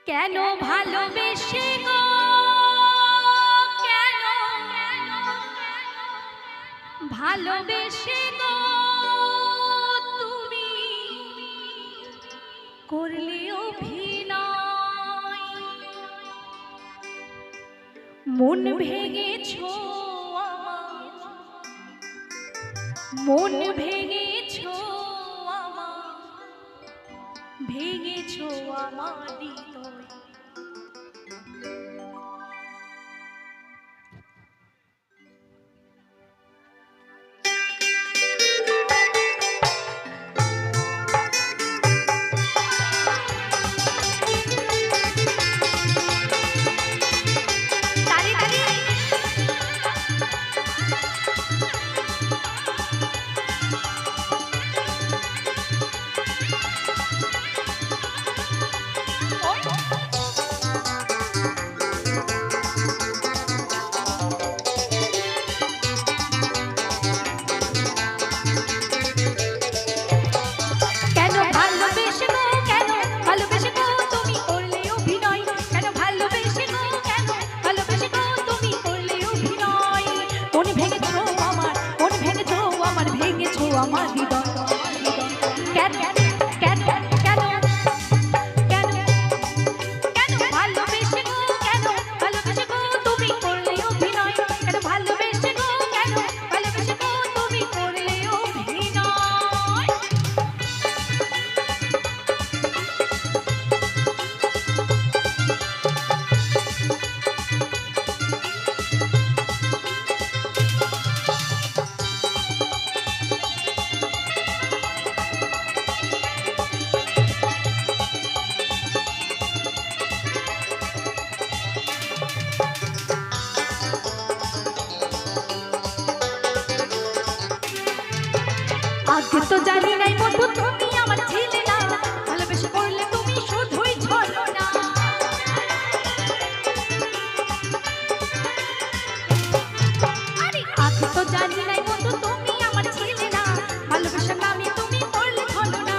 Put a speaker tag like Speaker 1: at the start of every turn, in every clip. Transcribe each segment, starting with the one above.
Speaker 1: কেন ভালোবেসে গো কেন ভালোবেসে গো তুমি করলে অভিনয় মন ভেঙেছো আমার মন ভেঙেছো আমার ভেঙেছো আমার হৃদয় আমার হৃদয় কেন কেন কেন কেন কেন ভালোবেসে গো কেন ভালোবেসে গো তুমি করলে অভিনয় কেন ভালোবেসে গো কেন ভালোবেসে গো তুমি করলে অভিনয় আগে তো জানি নাই বন্ধু তুমি আমার ছিলে না ভালোবেসে করলে তুমি শুধুই ছলনা আরে আগে তো জানি নাই বন্ধু তুমি আমার ছিলে না ভালোবেসে নামে তুমি করলে ছলনা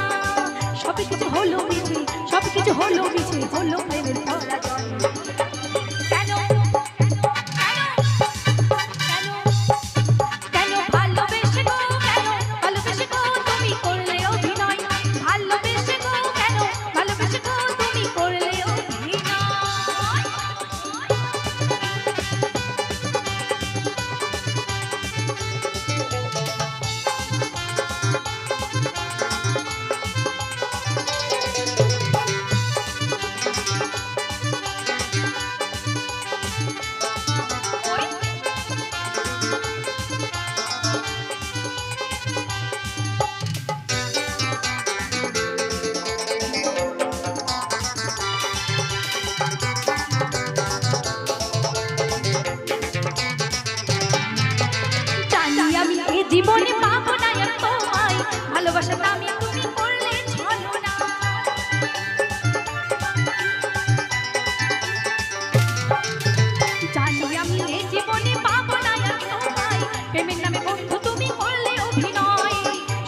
Speaker 1: সবকিছু হলো মিছে সবকিছু হলো মিছে হলো প্রেমের পরাজয় জীবনে পাবো না আর তোমায় ভালোবাসা নামে তুমি করলে ছলনা জানি আমি এই জীবনে পাবো না আর তোমায় প্রেমের নামে বন্ধু তুমি করলে অভিনয়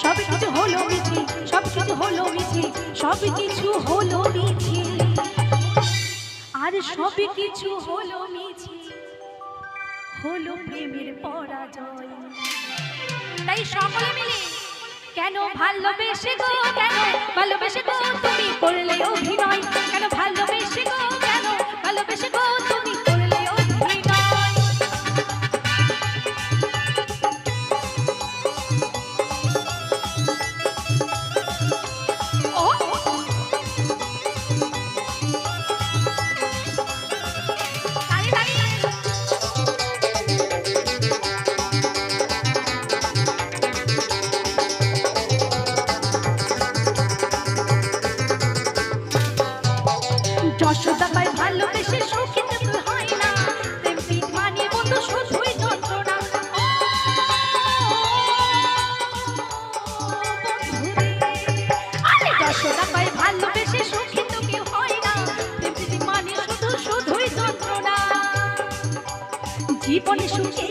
Speaker 1: সবকিছু হলো মিছে সবকিছু হলো মিছে সবকিছু হলো মিছে আর সবকিছু হলো মিছে হলো প্রেমের পরাজয় তাই সকলে মিলে কেন ভালোবেসে গো কেন ভালোবেসে গো তুমি করলে অভিনয় কেন ভালোবেসে গো কেন ভালোবেসে গো তুমি করলে অভিনয় ও যশোদা পায় ভালোবেসে সুখী তো হয় না তেমনি মানে বন্ধু শুধুই যন্ত্রণা আরে যশোদা পায় ভালোবেসে সুখী তো কেউ হয় না তেমনি মানে শুধুই যন্ত্রণা জীবনে সুখী